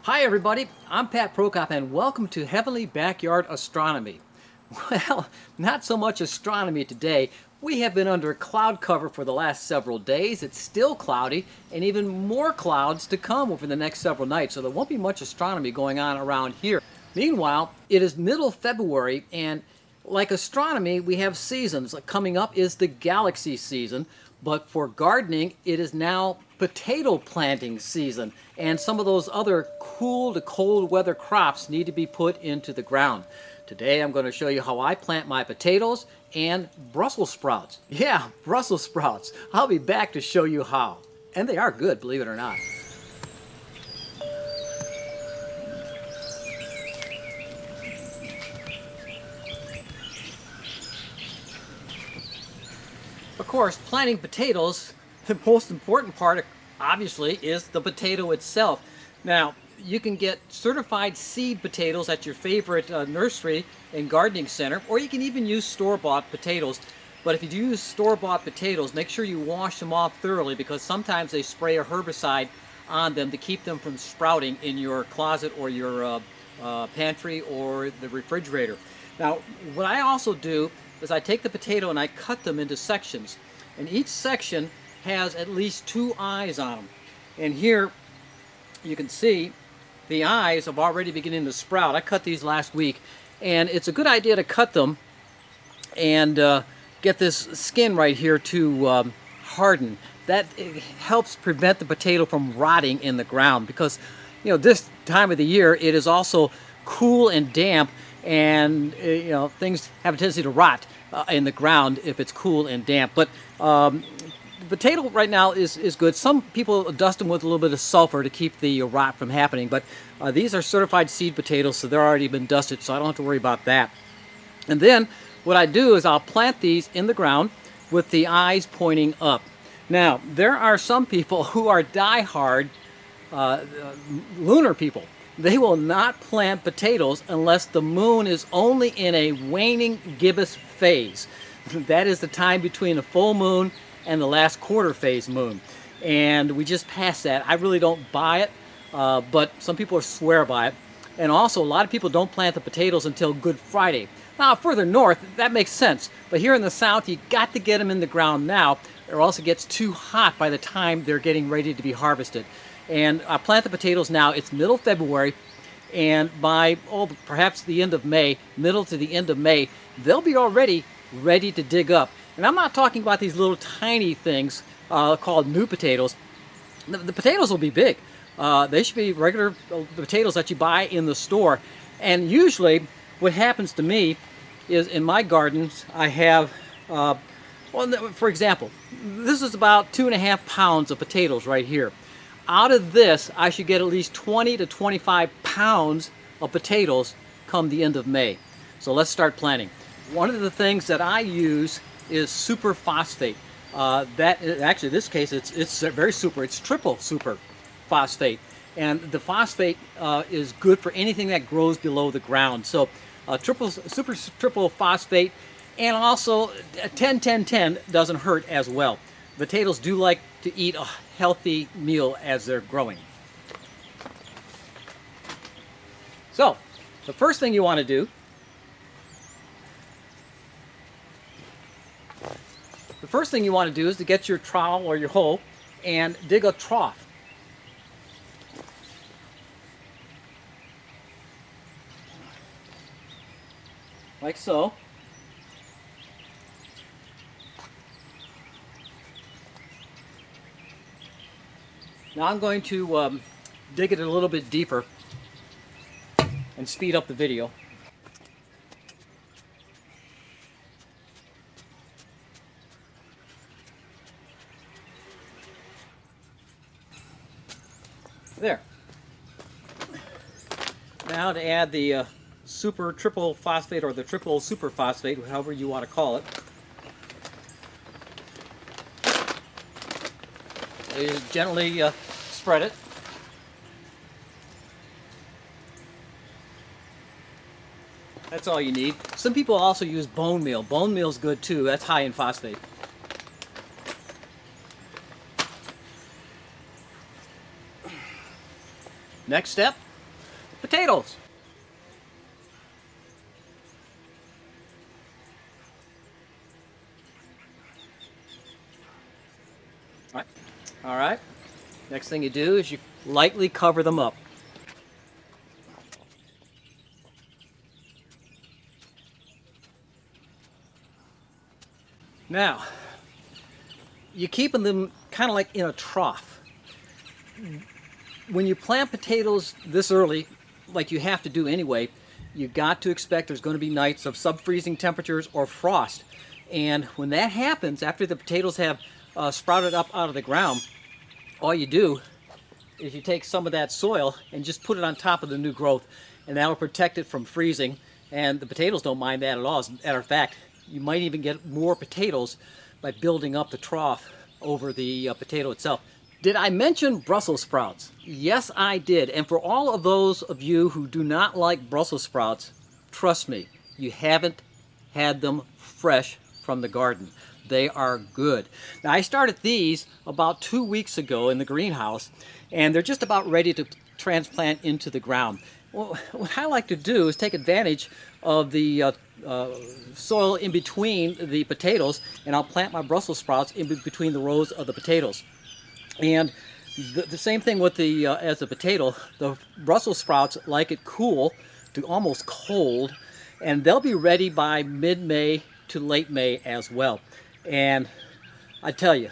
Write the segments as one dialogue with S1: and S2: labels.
S1: Hi everybody, I'm Pat Prokop and welcome to Heavenly Backyard Astronomy. Well, not so much astronomy today. We have been under cloud cover for the last several days. It's still cloudy and even more clouds to come over the next several nights, so there won't be much astronomy going on around here. Meanwhile, it is middle February and like astronomy, we have seasons. Coming up is the galaxy season, but for gardening, it is now potato planting season, and some of those other cool to cold weather crops need to be put into the ground. Today I'm going to show you how I plant my potatoes and Brussels sprouts. Yeah, Brussels sprouts. I'll be back to show you how. And they are good, believe it or not. Of course, planting potatoes, the most important part, obviously, is the potato itself. Now, you can get certified seed potatoes at your favorite nursery and gardening center, or you can even use store-bought potatoes. But if you use store-bought potatoes, make sure you wash them off thoroughly because sometimes they spray a herbicide on them to keep them from sprouting in your closet or your pantry or the refrigerator. Now, what I also do is I take the potato and I cut them into sections. And each section has at least 2 eyes on them. And here you can see the eyes have already beginning to sprout. I cut these last week, and it's a good idea to cut them and get this skin right here to harden. That helps prevent the potato from rotting in the ground because, you know, this time of the year it is also cool and damp, and you know, things have a tendency to rot in the ground if it's cool and damp. But the potato right now is good. Some people dust them with a little bit of sulfur to keep the rot from happening, but these are certified seed potatoes, so they're already been dusted, so I don't have to worry about that. And then what I do is I'll plant these in the ground with the eyes pointing up. Now, there are some people who are die-hard lunar people. They will not plant potatoes unless the moon is only in a waning gibbous phase. That is the time between the full moon and the last quarter phase moon. And we just passed that. I really don't buy it, but some people swear by it. And also, a lot of people don't plant the potatoes until Good Friday. Now, further north, that makes sense. But here in the south, you got to get them in the ground now, or else it gets too hot by the time they're getting ready to be harvested. And I plant the potatoes now. It's middle February, and by perhaps the end of May, middle to the end of May, they'll be already ready to dig up. And I'm not talking about these little tiny things called new potatoes. The potatoes will be big. They should be regular potatoes that you buy in the store. And usually what happens to me is in my gardens I have, for example, this is about 2.5 pounds of potatoes right here. Out of this, I should get at least 20 to 25 pounds of potatoes come the end of May. So let's start planting. One of the things that I use is super phosphate. Actually, in this case, it's very super. It's triple super phosphate. And the phosphate is good for anything that grows below the ground. So triple phosphate, and also 10-10-10 doesn't hurt as well. Potatoes do like to eat a healthy meal as they're growing. So, the first thing you want to do, is to get your trowel or your hoe and dig a trough. Like so. Now I'm going to dig it a little bit deeper and speed up the video. There. Now to add the super triple phosphate or the triple super phosphate, however you want to call it. You gently spread it. That's all you need. Some people also use bone meal. Bone meal is good too. That's high in phosphate. Next step, potatoes. All right. All right. Next thing you do is you lightly cover them up. Now, you're keeping them kind of like in a trough. When you plant potatoes this early, like you have to do anyway, you got to expect there's going to be nights of sub-freezing temperatures or frost. And when that happens, after the potatoes have sprouted up out of the ground, all you do is you take some of that soil and just put it on top of the new growth, and that'll protect it from freezing. And the potatoes don't mind that at all. As a matter of fact, you might even get more potatoes by building up the trough over the potato itself. Did I mention Brussels sprouts? Yes, I did. And for all of those of you who do not like Brussels sprouts, trust me, you haven't had them fresh from the garden. They are good. Now, I started these about 2 weeks ago in the greenhouse, and they're just about ready to transplant into the ground. Well, what I like to do is take advantage of the soil in between the potatoes, and I'll plant my Brussels sprouts in between the rows of the potatoes. And the same thing with the as the potato, the Brussels sprouts like it cool to almost cold, and they'll be ready by mid-May to late May as well. And I tell you,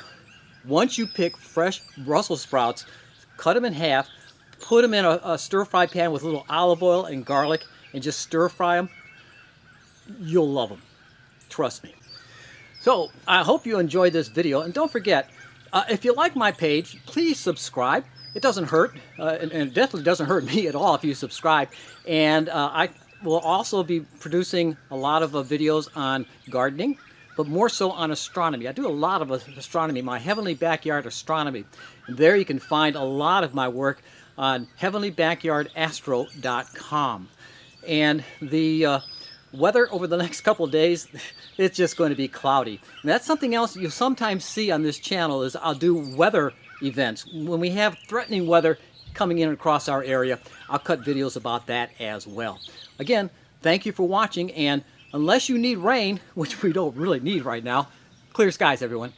S1: once you pick fresh Brussels sprouts, cut them in half, put them in a stir-fry pan with a little olive oil and garlic, and just stir-fry them, you'll love them. Trust me. So I hope you enjoyed this video, and don't forget, if you like my page, please subscribe. It doesn't hurt, and it definitely doesn't hurt me at all if you subscribe. And I will also be producing a lot of videos on gardening, but more so on astronomy. I do a lot of astronomy, my Heavenly Backyard Astronomy. And there you can find a lot of my work on heavenlybackyardastro.com. And the weather over the next couple of days, it's just going to be cloudy. And that's something else you'll sometimes see on this channel is I'll do weather events. When we have threatening weather coming in across our area, I'll cut videos about that as well. Again, thank you for watching, and unless you need rain, which we don't really need right now, clear skies, everyone.